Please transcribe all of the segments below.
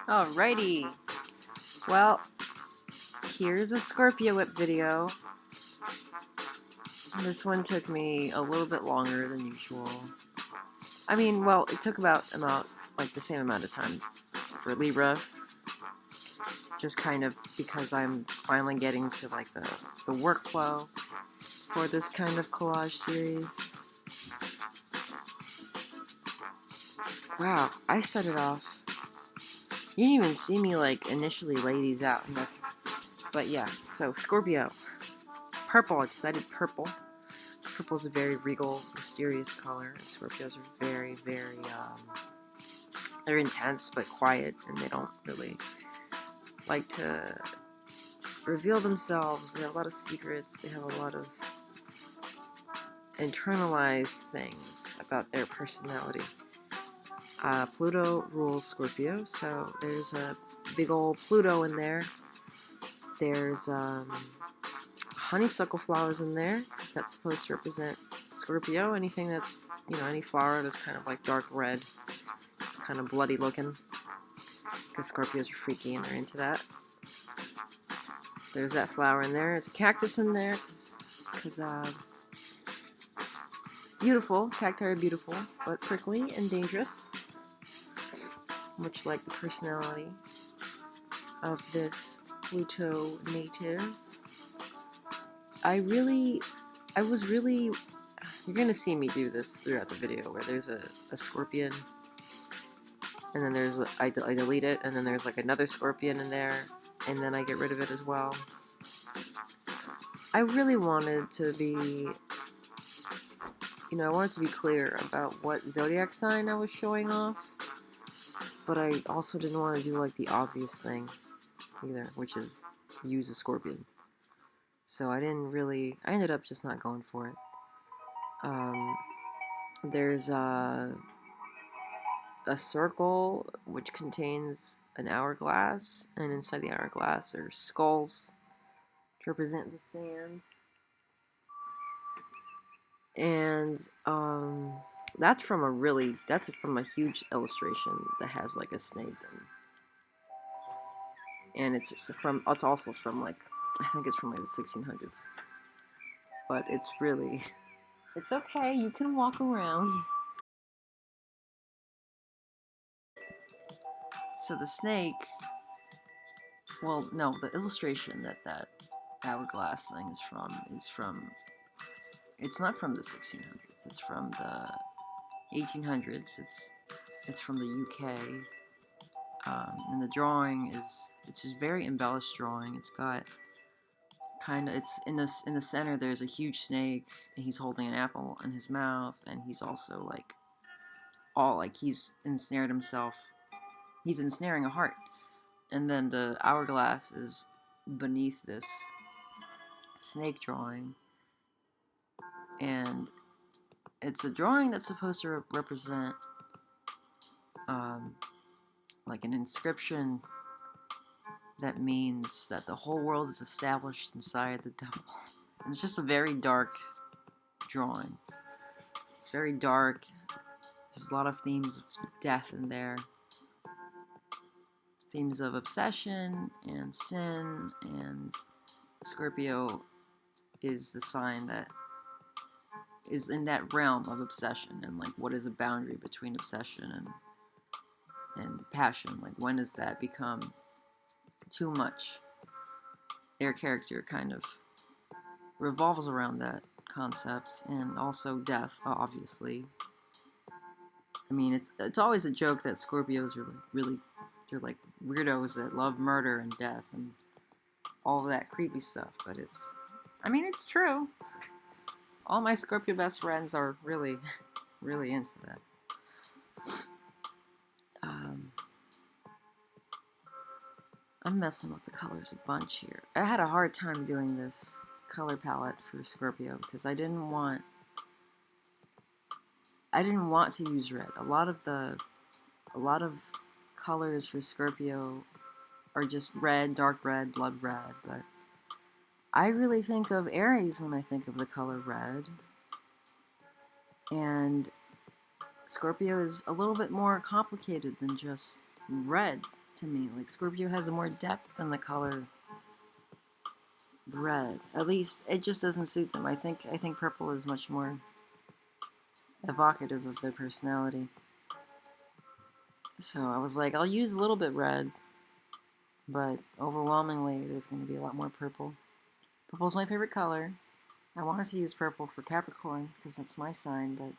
Alrighty. Well, here's a Scorpio WIP video. This one took me a little bit longer than usual. I mean, well, it took about like the same amount of time for Libra. Just kind of because I'm finally getting to like the workflow for this kind of collage series. Wow, I started off. You didn't even see me like initially lay these out in this. But yeah, so Scorpio. Purple, I decided purple. Purple's a very regal, mysterious color. Scorpios are very, very, they're intense but quiet, and they don't really like to reveal themselves. They have a lot of secrets. They have a lot of internalized things about their personality. Pluto rules Scorpio, so there's a big old Pluto in there. There's honeysuckle flowers in there, because that's supposed to represent Scorpio. Anything that's, any flower that's kind of like dark red, kind of bloody looking, because Scorpios are freaky and they're into that. There's that flower in there. There's a cactus in there, because beautiful. Cacti are beautiful, but prickly and dangerous, much like the personality of this Pluto native. You're gonna see me do this throughout the video, where there's a scorpion, and then I delete it, and then there's like another scorpion in there, and then I get rid of it as well. I really wanted to be, I wanted to be clear about what zodiac sign I was showing off, but I also didn't want to do like the obvious thing either, which is use a scorpion. So I ended up just not going for it. There's a circle which contains an hourglass, and inside the hourglass are skulls to represent the sand. And that's from a huge illustration that has like a snake, and it's also from like, I think it's from like the 1600s. But it's okay, you can walk around. So the snake, well, no, the illustration that hourglass thing is from, it's not from the 1600s, it's from the 1800s, it's from the UK, and the drawing it's just very embellished drawing. It's got it's in the center, there's a huge snake, and he's holding an apple in his mouth, and he's also he's ensnared himself. He's ensnaring a heart. And then the hourglass is beneath this snake drawing. And it's a drawing that's supposed to represent like an inscription that means that the whole world is established inside the devil. It's just a very dark drawing. It's very dark. There's a lot of themes of death in there. Themes of obsession and sin, and Scorpio is the sign that is in that realm of obsession, and like, what is a boundary between obsession and passion? Like, when does that become too much? Their character kind of revolves around that concept, and also death, obviously. I mean, it's always a joke that Scorpios are they're like weirdos that love murder and death and all of that creepy stuff, but it's true. All my Scorpio best friends are really, really into that. I'm messing with the colors a bunch here. I had a hard time doing this color palette for Scorpio because I didn't want to use red. A lot of colors for Scorpio are just red, dark red, blood red, but I really think of Aries when I think of the color red. And Scorpio is a little bit more complicated than just red to me. Like Scorpio has a more depth than the color red. At least it just doesn't suit them. I think purple is much more evocative of their personality. So I was like, I'll use a little bit red, but overwhelmingly there's going to be a lot more purple. Purple's my favorite color. I wanted to use purple for Capricorn because that's my sign, but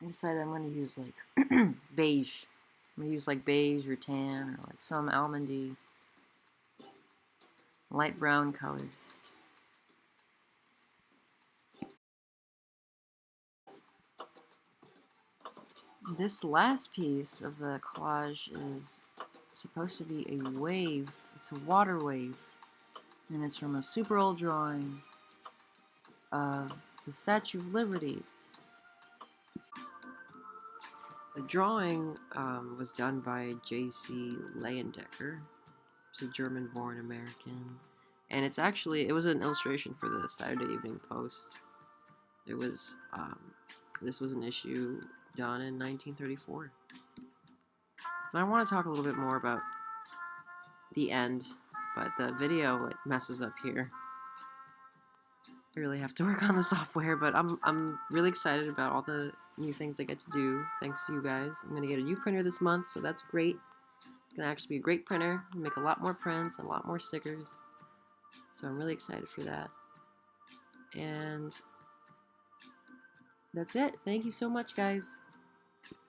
I decided I'm going to use like beige. I'm going to use like beige or tan or like some almondy, light brown colors. This last piece of the collage is supposed to be a wave. It's a water wave. And it's from a super old drawing of the Statue of Liberty. The drawing was done by J.C. Leyendecker. He's a German-born American. And it's actually, it was an illustration for the Saturday Evening Post. It was, this was an issue done in 1934. And I want to talk a little bit more about the end, but the video like messes up here. I really have to work on the software, but I'm really excited about all the new things I get to do thanks to you guys. I'm gonna get a new printer this month, so that's great. It's gonna actually be a great printer. Make a lot more prints, a lot more stickers. So I'm really excited for that. And that's it. Thank you so much, guys.